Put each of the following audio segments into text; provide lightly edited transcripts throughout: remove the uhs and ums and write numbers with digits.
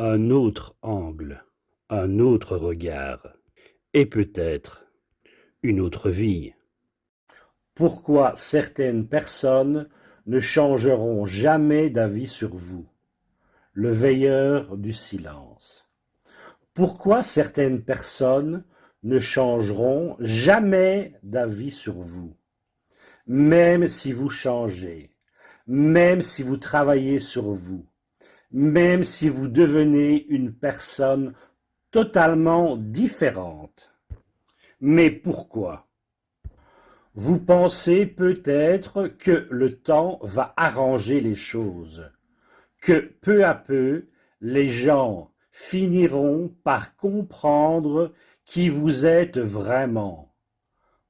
un autre angle, un autre regard, et peut-être une autre vie. Pourquoi certaines personnes ne changeront jamais d'avis sur vous? Le veilleur du silence. Pourquoi certaines personnes ne changeront jamais d'avis sur vous? Même si vous changez, même si vous travaillez sur vous, même si vous devenez une personne totalement différente. Mais pourquoi? Vous pensez peut-être que le temps va arranger les choses, que peu à peu, les gens finiront par comprendre qui vous êtes vraiment.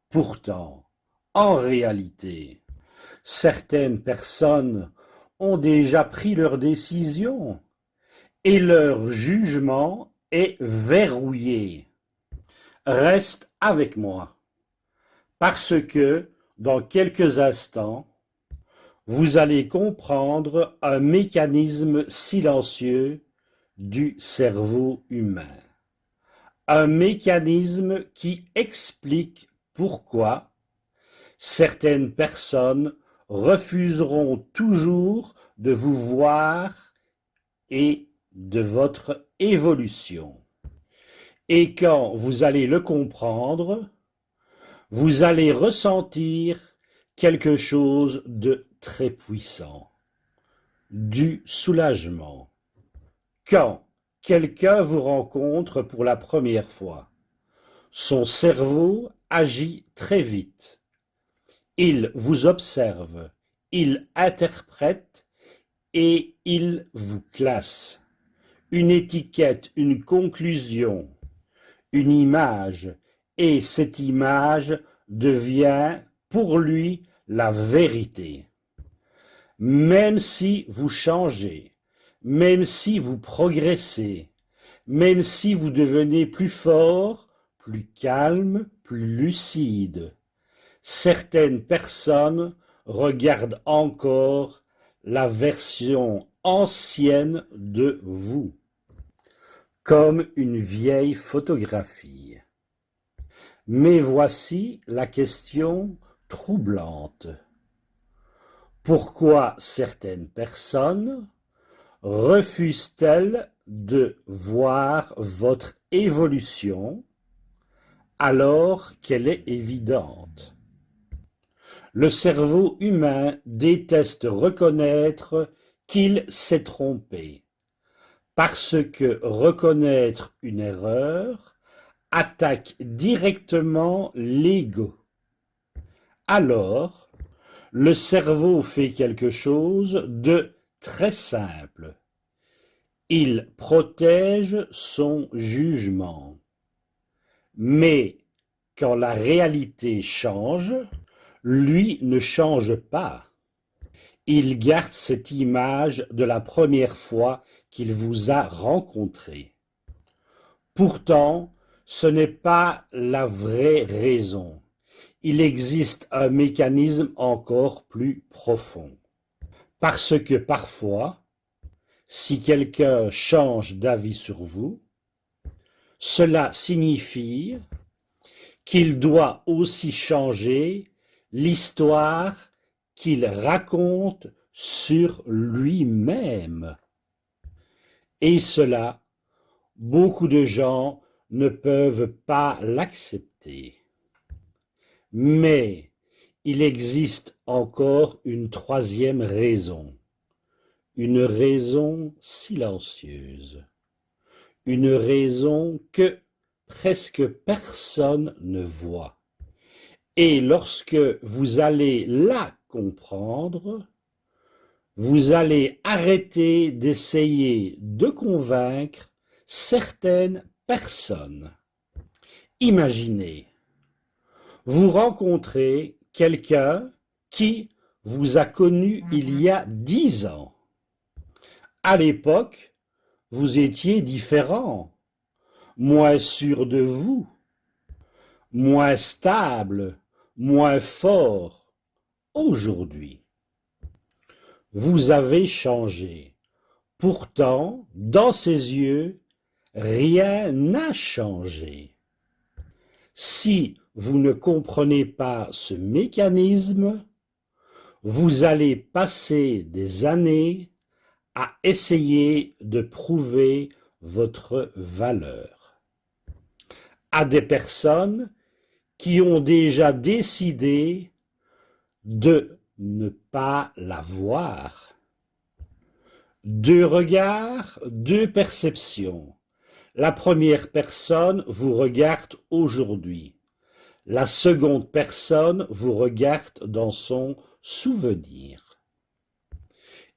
Pourtant, en réalité, certaines personnes ont déjà pris leur décision et leur jugement est verrouillé. Reste avec moi, parce que dans quelques instants, vous allez comprendre un mécanisme silencieux du cerveau humain. Un mécanisme qui explique pourquoi certaines personnes refuseront toujours de vous voir et de votre évolution. Et quand vous allez le comprendre, vous allez ressentir quelque chose de très puissant, du soulagement. Quand quelqu'un vous rencontre pour la première fois, son cerveau agit très vite. Il vous observe, il interprète et il vous classe. Une étiquette, une conclusion, une image, et cette image devient pour lui la vérité. Même si vous changez, même si vous progressez, même si vous devenez plus fort, plus calme, plus lucide, certaines personnes regardent encore la version ancienne de vous, comme une vieille photographie. Mais voici la question troublante. Pourquoi certaines personnes refusent-elles de voir votre évolution alors qu'elle est évidente? Le cerveau humain déteste reconnaître qu'il s'est trompé, parce que reconnaître une erreur attaque directement l'ego. Alors, le cerveau fait quelque chose de très simple. Il protège son jugement. Mais quand la réalité change, lui ne change pas. Il garde cette image de la première fois qu'il vous a rencontré. Pourtant, ce n'est pas la vraie raison. Il existe un mécanisme encore plus profond. Parce que parfois, si quelqu'un change d'avis sur vous, cela signifie qu'il doit aussi changer l'histoire qu'il raconte sur lui-même. Et cela, beaucoup de gens ne peuvent pas l'accepter. Mais il existe encore une troisième raison, une raison silencieuse, une raison que presque personne ne voit. Et lorsque vous allez la comprendre, vous allez arrêter d'essayer de convaincre certaines personnes. Imaginez, vous rencontrez quelqu'un qui vous a connu il y a 10 ans. À l'époque, vous étiez différent, moins sûr de vous, moins stable, moins fort. Aujourd'hui, vous avez changé. Pourtant, dans ses yeux, rien n'a changé. Si vous ne comprenez pas ce mécanisme, vous allez passer des années à essayer de prouver votre valeur à des personnes qui ont déjà décidé de ne pas la voir. Deux regards, deux perceptions. La première personne vous regarde aujourd'hui. La seconde personne vous regarde dans son souvenir.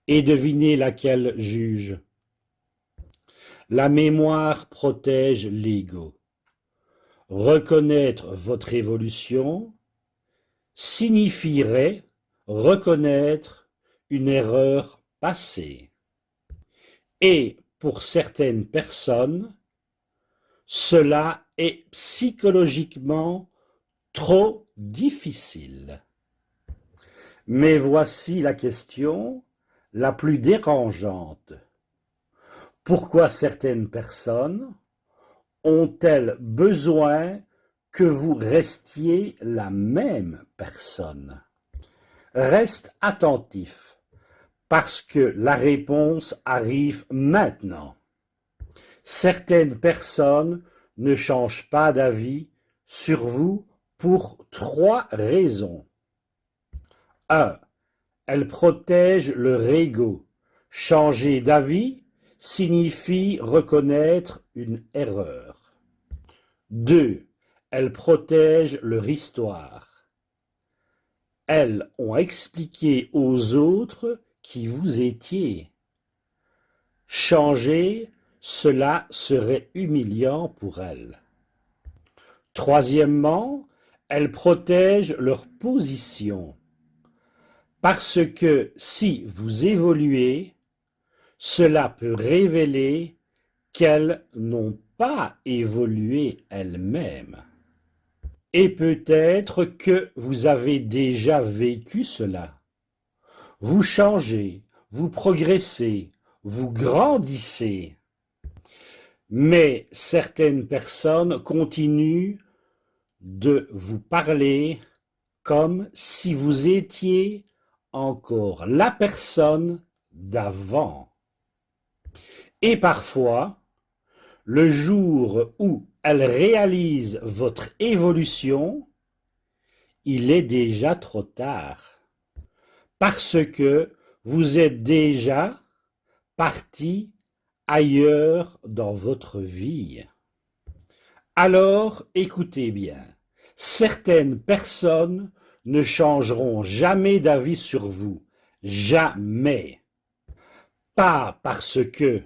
Et devinez laquelle juge. La mémoire protège l'ego. Reconnaître votre évolution signifierait reconnaître une erreur passée. Et pour certaines personnes, cela est psychologiquement trop difficile. Mais voici la question la plus dérangeante. Pourquoi certaines personnes ont-elles besoin que vous restiez la même personne? Reste attentif, parce que la réponse arrive maintenant. Certaines personnes ne changent pas d'avis sur vous pour 3 raisons. 1. Elles protègent leur ego. Changer d'avis signifie reconnaître une erreur. 2. Elles protègent leur histoire. Elles ont expliqué aux autres qui vous étiez. Changer, cela serait humiliant pour elles. Troisièmement, elles protègent leur position. Parce que si vous évoluez, cela peut révéler qu'elles n'ont pas évolué elles-mêmes. Et peut-être que vous avez déjà vécu cela. Vous changez, vous progressez, vous grandissez. Mais certaines personnes continuent de vous parler comme si vous étiez encore la personne d'avant. Et parfois, le jour où elles réalisent votre évolution, il est déjà trop tard. Parce que vous êtes déjà parti ailleurs dans votre vie. Alors, écoutez bien, certaines personnes ne changeront jamais d'avis sur vous, jamais. Pas parce que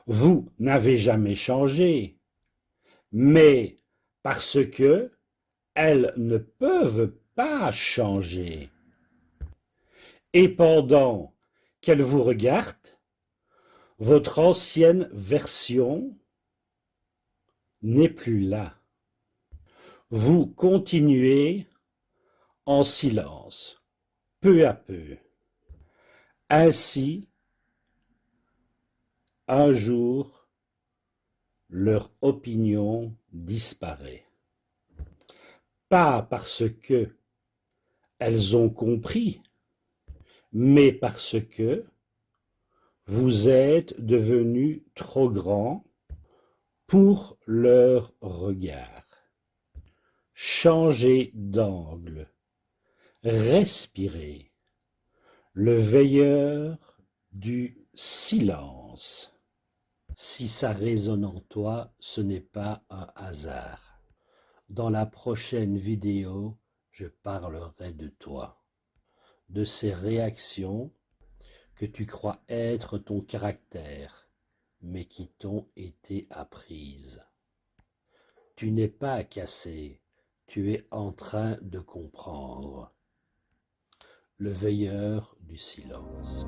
vous n'avez jamais changé, mais parce que elles ne peuvent pas changer. Et pendant qu'elles vous regardent, votre ancienne version n'est plus là. Vous continuez en silence, peu à peu. Ainsi, un jour, leur opinion disparaît. Pas parce que elles ont compris, mais parce que vous êtes devenu trop grand pour leur regard. Changez d'angle, respirez, le veilleur du silence. Si ça résonne en toi, ce n'est pas un hasard. Dans la prochaine vidéo, je parlerai de toi, de ces réactions que tu crois être ton caractère, mais qui t'ont été apprises. Tu n'es pas cassé, tu es en train de comprendre. Le veilleur du silence.